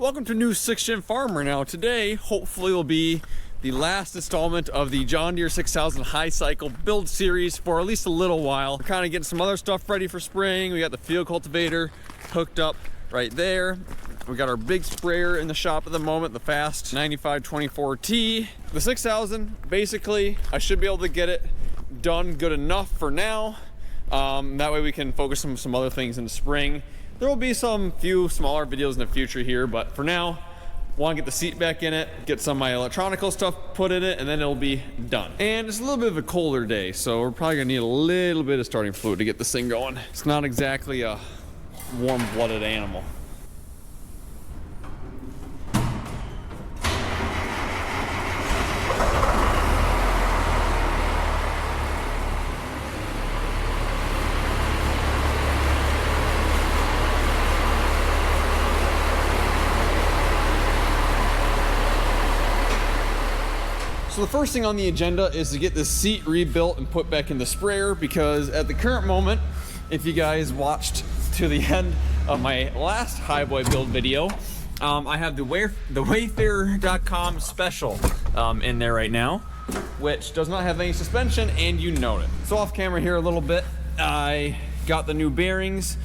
Welcome to New 6th Gen Farmer. Now today, hopefully will be the last installment of the John Deere 6000 high cycle build series for at least a little while. We're kind of getting some other stuff ready for spring. We got the field cultivator hooked up right there. We got our big sprayer in the shop at the moment, the Fast 9524T. The 6000, basically, I should be able to get it done good enough for now. That way we can focus on some other things in the spring. There will be some few smaller videos in the future here, but for now, want to get the seat back in it, get some of my electronical stuff put in it, and then it'll be done. And it's a little bit of a colder day, so we're probably gonna need a little bit of starting fluid to get this thing going. It's not exactly a warm-blooded animal. So the first thing on the agenda is to get this seat rebuilt and put back in the sprayer, because at the current moment, if you guys watched to the end of my last Highboy build video, I have the Wayfarer.com special in there right now, which does not have any suspension, and you know it. So off camera here a little bit, I got the new bearings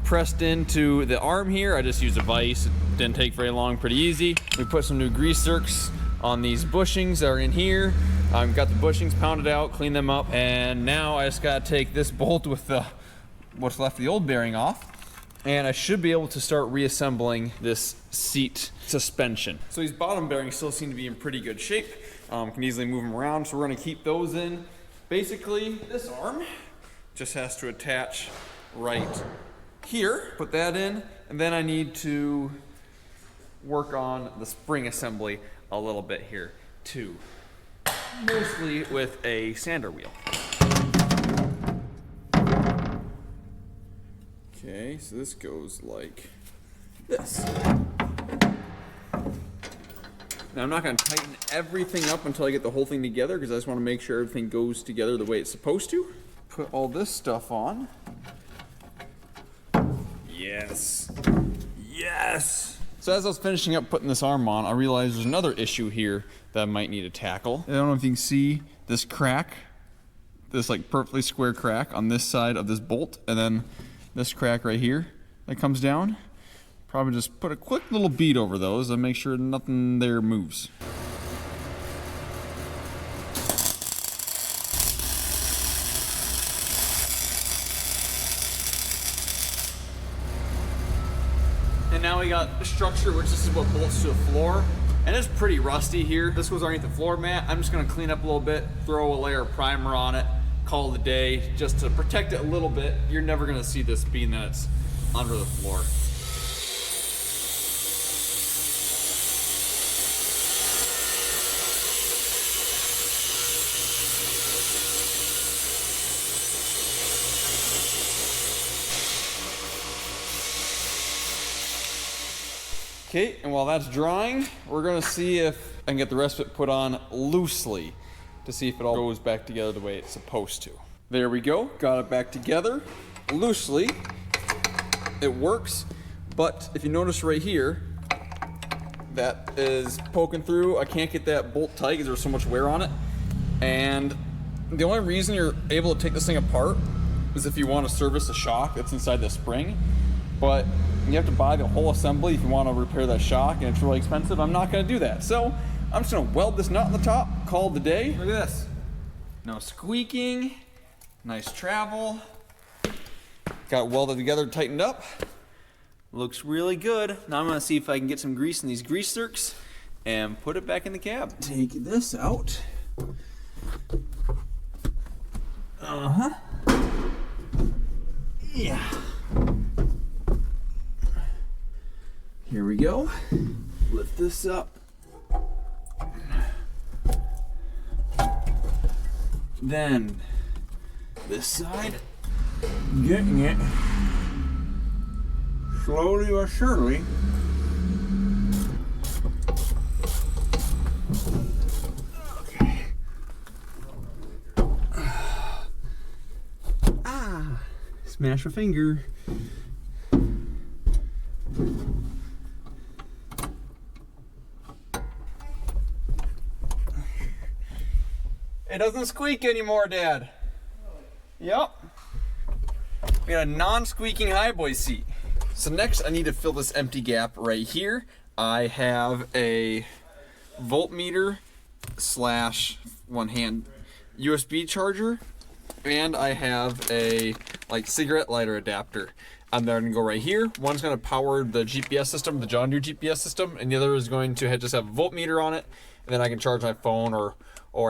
pressed into the arm here. I just used a vise, it didn't take very long, pretty easy. We put some new grease zerks on these bushings that are in here. Got the bushings pounded out, cleaned them up, and now I just gotta take this bolt with the what's left of the old bearing off, and I should be able to start reassembling this seat suspension. So these bottom bearings still seem to be in pretty good shape. Can easily move them around, so we're gonna keep those in. Basically, this arm just has to attach right here. Put that in, and then I need to work on the spring assembly a little bit here too, mostly with a sander wheel. Okay, so this goes like this. Now I'm not going to tighten everything up until I get the whole thing together, because I just want to make sure everything goes together the way it's supposed to. Put all this stuff on. Yes. Yes! So as I was finishing up putting this arm on, I realized there's another issue here that I might need to tackle. I don't know if you can see this crack, this like perfectly square crack on this side of this bolt, and then this crack right here that comes down. Probably just put a quick little bead over those and make sure nothing there moves. And now we got the structure, which this is what bolts to the floor. And it's pretty rusty here. This goes underneath the floor mat. I'm just gonna clean up a little bit, throw a layer of primer on it, call it a day, just to protect it a little bit. You're never gonna see this being that it's under the floor. Okay, and while that's drying, we're gonna see if I can get the rest of it put on loosely to see if it all goes back together the way it's supposed to. There we go, got it back together loosely. It works, but if you notice right here, that is poking through. I can't get that bolt tight because there's so much wear on it. And the only reason you're able to take this thing apart is if you want to service the shock that's inside the spring. But you have to buy the whole assembly if you want to repair that shock, and it's really expensive. I'm not going to do that. So I'm just going to weld this nut on the top, call it the day. Look at this. No squeaking. Nice travel. Got it welded together, tightened up. Looks really good. Now I'm going to see if I can get some grease in these grease zerks and put it back in the cab. Take this out. Uh-huh. Yeah. Here we go. Lift this up. Then this side, getting it slowly but surely. Okay. Smash a finger. It doesn't squeak anymore, Dad. Yep. We got a non-squeaking Highboy seat. So next I need to fill this empty gap right here. I have a voltmeter / one-hand USB charger, and I have a cigarette lighter adapter. And they're gonna go right here. One's gonna power the GPS system, the John Deere GPS system, and the other is going to just have a voltmeter on it, and then I can charge my phone or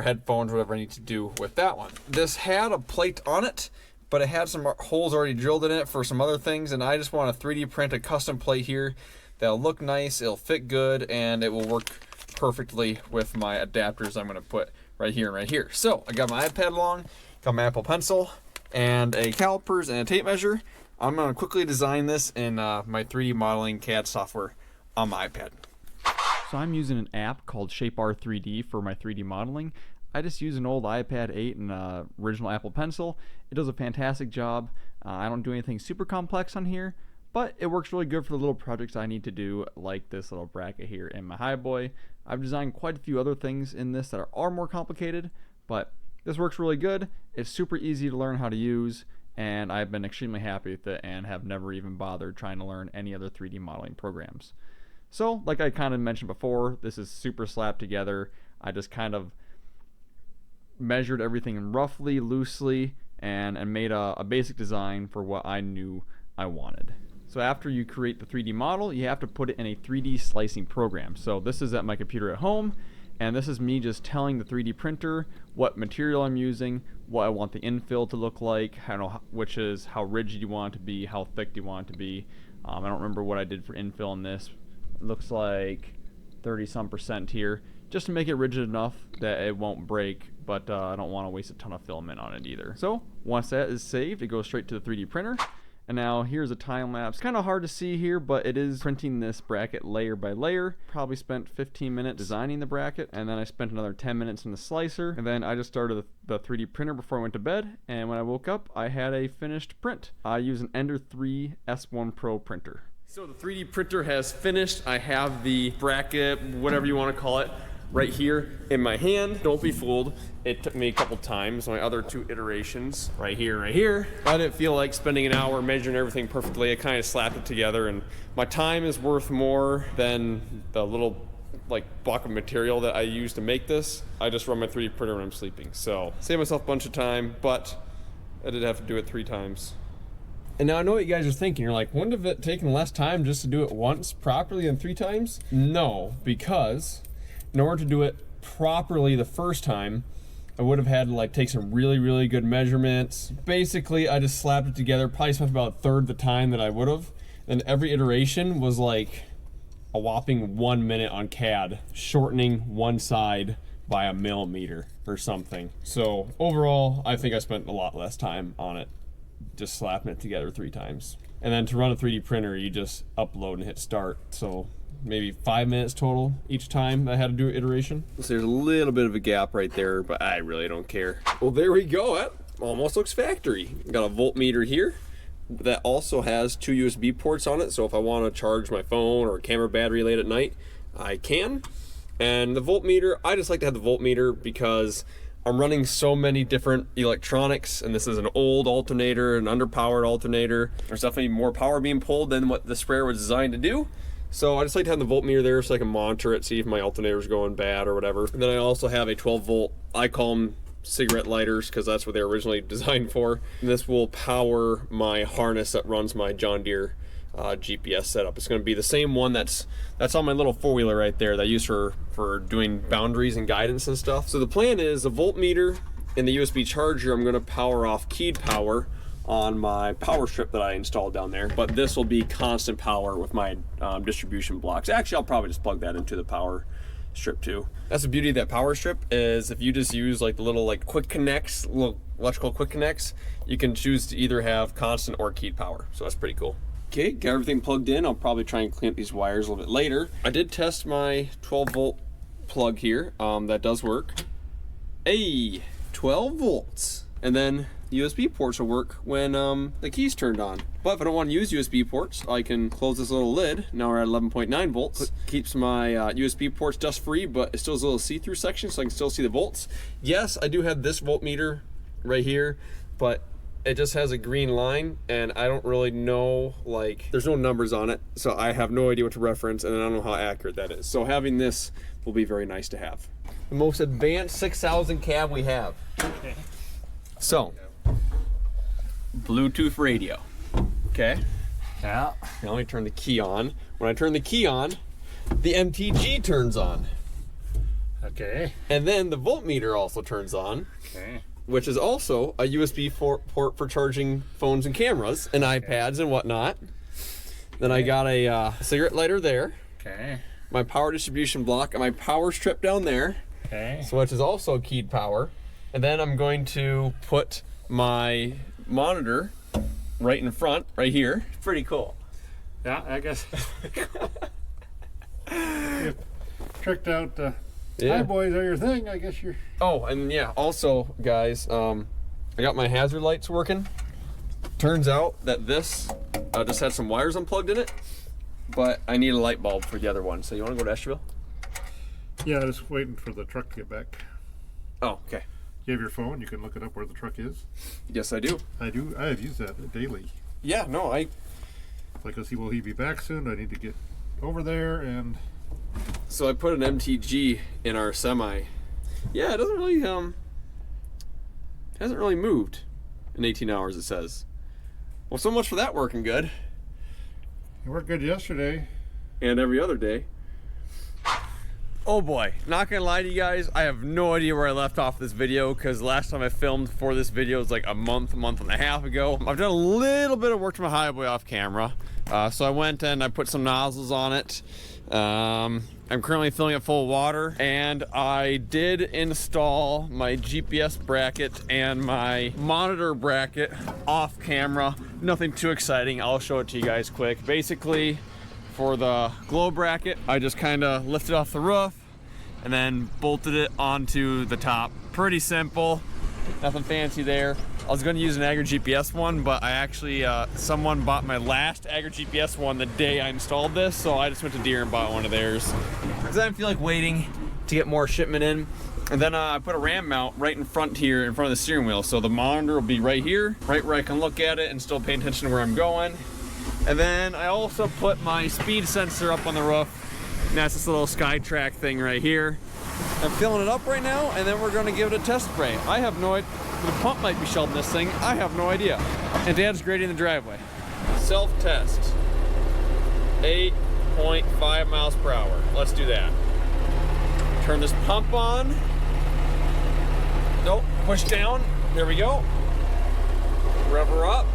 headphones, whatever I need to do with that one. This had a plate on it, but it had some holes already drilled in it for some other things, and I just want to 3D print a custom plate here that'll look nice, it'll fit good, and it will work perfectly with my adapters I'm gonna put right here and right here. So I got my iPad along, got my Apple Pencil, and a calipers and a tape measure. I'm gonna quickly design this in my 3D modeling CAD software on my iPad. So I'm using an app called ShapeR3D for my 3D modeling. I just use an old iPad 8 and original Apple Pencil. It does a fantastic job. I don't do anything super complex on here, but it works really good for the little projects I need to do, like this little bracket here in my Highboy. I've designed quite a few other things in this that are more complicated, but this works really good. It's super easy to learn how to use, and I've been extremely happy with it and have never even bothered trying to learn any other 3D modeling programs. So, like I kind of mentioned before, this is super slapped together. I just kind of measured everything roughly, loosely, and made a basic design for what I knew I wanted. So after you create the 3D model, you have to put it in a 3D slicing program. So this is at my computer at home, and this is me just telling the 3D printer what material I'm using, what I want the infill to look like, which is how rigid you want it to be, how thick do you want it to be. I don't remember what I did for infill in this. It looks like 30-some% here, just to make it rigid enough that it won't break, but I don't want to waste a ton of filament on it either. So once that is saved, it goes straight to the 3D printer. And now here's a time lapse. Kind of hard to see here, but it is printing this bracket layer by layer. Probably spent 15 minutes designing the bracket, and then I spent another 10 minutes in the slicer, and then I just started the 3D printer before I went to bed, and when I woke up, I had a finished print. I use an Ender 3 S1 Pro printer. So the 3D printer has finished. I have the bracket, whatever you want to call it, right here in my hand. Don't be fooled. It took me a couple times. My other 2 iterations, right here. I didn't feel like spending an hour measuring everything perfectly. I kind of slapped it together, and my time is worth more than the little block of material that I use to make this. I just run my 3D printer when I'm sleeping. So save myself a bunch of time, but I did have to do it 3 times. And now I know what you guys are thinking. You're like, wouldn't have it taken less time just to do it once properly than 3 times? No, because in order to do it properly the first time, I would have had to take some really good measurements. Basically, I just slapped it together, probably spent about a third the time that I would have. And every iteration was like a whopping 1 minute on CAD, shortening one side by a millimeter or something. So overall, I think I spent a lot less time on it, just slapping it together 3 times. And then to run a 3D printer, you just upload and hit start. So maybe 5 minutes total each time I had to do an iteration. So there's a little bit of a gap right there, but I really don't care. Well, there we go. That almost looks factory. Got a voltmeter here that also has 2 USB ports on it. So if I want to charge my phone or camera battery late at night, I can. And the voltmeter, I just like to have the voltmeter because I'm running so many different electronics, and this is an old alternator, an underpowered alternator. There's definitely more power being pulled than what the sprayer was designed to do. So I just like to have the voltmeter there so I can monitor it, see if my alternator's going bad or whatever. And then I also have a 12 volt, I call them cigarette lighters because that's what they were originally designed for. And this will power my harness that runs my John Deere GPS setup. It's going to be the same one that's on my little 4-wheeler right there that I use for doing boundaries and guidance and stuff. So the plan is the voltmeter and the USB charger, I'm going to power off keyed power on my power strip that I installed down there, but this will be constant power with my distribution blocks. Actually, I'll probably just plug that into the power strip too. That's the beauty of that power strip, is if you just use the little quick connects, little electrical quick connects, you can choose to either have constant or keyed power. So that's pretty cool. Okay, got everything plugged in. I'll probably try and clean up these wires a little bit later. I did test my 12 volt plug here. That does work. Hey, 12 volts. And then USB ports will work when the key's turned on. But if I don't want to use USB ports, I can close this little lid. Now we're at 11.9 volts. Keeps my USB ports dust-free, but it still has a little see-through section, so I can still see the volts. Yes, I do have this voltmeter right here, but it just has a green line, and I don't really know, like, there's no numbers on it, so I have no idea what to reference, and I don't know how accurate that is. So having this will be very nice to have. The most advanced 6000 cab we have. Okay. So, Bluetooth radio. Okay. Yeah. Now let me turn the key on. When I turn the key on, the MTG turns on. Okay. And then the voltmeter also turns on. Okay. Which is also a USB port for charging phones and cameras and iPads and whatnot. Then I got a cigarette lighter there. Okay. My power distribution block and my power strip down there. Okay. So which is also keyed power. And then I'm going to put my monitor right in front, right here. Pretty cool. Yeah, I guess. You've tricked out Highboys are your thing, I guess you're... Oh, and yeah, also, guys, I got my hazard lights working. Turns out that this just had some wires unplugged in it, but I need a light bulb for the other one. So you want to go to Esterville? Yeah, just waiting for the truck to get back. Oh, okay. You have your phone, you can look it up where the truck is. Yes, I do. I do, I have used that daily. Yeah, no, Like, I see, will he be back soon? I need to get over there and... So I put an MTG in our semi. Yeah, it doesn't really, hasn't really moved in 18 hours, it says. Well, so much for that working good. It worked good yesterday. And every other day. Oh boy, not gonna lie to you guys, I have no idea where I left off this video because last time I filmed for this video was like a month and a half ago. I've done a little bit of work to my Highboy off camera. So I went and I put some nozzles on it. I'm currently filling it full of water, and I did install my GPS bracket and my monitor bracket off camera. Nothing too exciting, I'll show it to you guys quick. Basically, for the glow bracket, I just kind of lifted off the roof and then bolted it onto the top. Pretty simple, nothing fancy there. I was going to use an Agri GPS one, but I actually, someone bought my last Agri GPS one the day I installed this, so I just went to Deere and bought one of theirs. Because I didn't feel like waiting to get more shipment in. And then I put a RAM mount right in front here, in front of the steering wheel, so the monitor will be right here, right where I can look at it and still pay attention to where I'm going. And then I also put my speed sensor up on the roof, and that's this little SkyTrack thing right here. I'm filling it up right now, and then we're going to give it a test spray. I have no idea. The pump might be shelving this thing. I have no idea. And Dad's grading the driveway. Self-test. 8.5 miles per hour. Let's do that. Turn this pump on. Nope. Push down. There we go. Rev her up.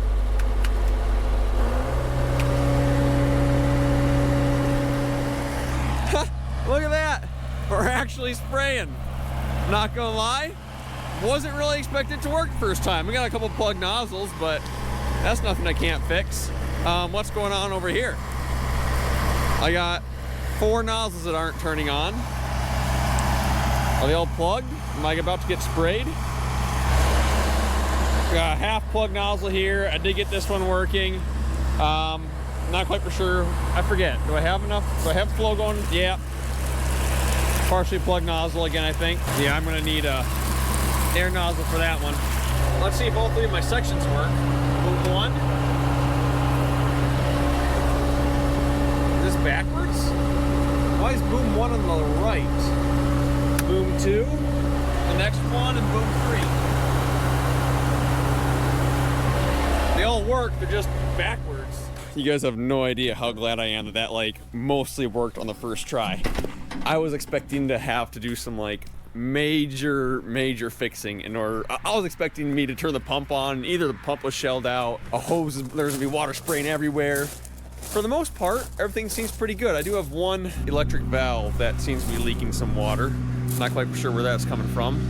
Look at that. We're actually spraying. Not gonna lie. Wasn't really expected to work the first time. We got a couple plug nozzles, but that's nothing I can't fix. What's going on over here? I got 4 nozzles that aren't turning on. Are they all plugged? Am I about to get sprayed? Got a half plug nozzle here. I did get this one working. Not quite for sure. I forget. Do I have enough? Do I have flow going? Yeah. Partially plugged nozzle again, I think. Yeah, I'm gonna need a air nozzle for that one. Let's see if all 3 of my sections work. Boom 1. Is this backwards? Why is boom 1 on the right? Boom 2, the next one, and boom 3. They all work, they're just backwards. You guys have no idea how glad I am that that like mostly worked on the first try. I was expecting to have to do some like major fixing in order. I was expecting me to turn the pump on. Either the pump was shelled out, a hose, there's gonna be water spraying everywhere. For the most part, everything seems pretty good. I do have one electric valve that seems to be leaking some water. Not quite sure where that's coming from.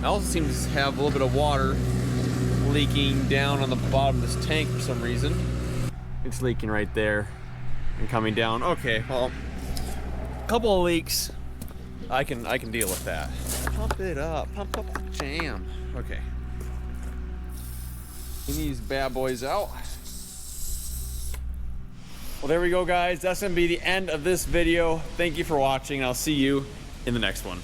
I also seem to have a little bit of water leaking down on the bottom of this tank for some reason. It's leaking right there and coming down. Okay, well, a couple of leaks. I can deal with that. Pump it up, pump up the jam. Okay. these bad boys out. Well, there we go, guys. That's gonna be the end of this video. Thank you for watching. I'll see you in the next one.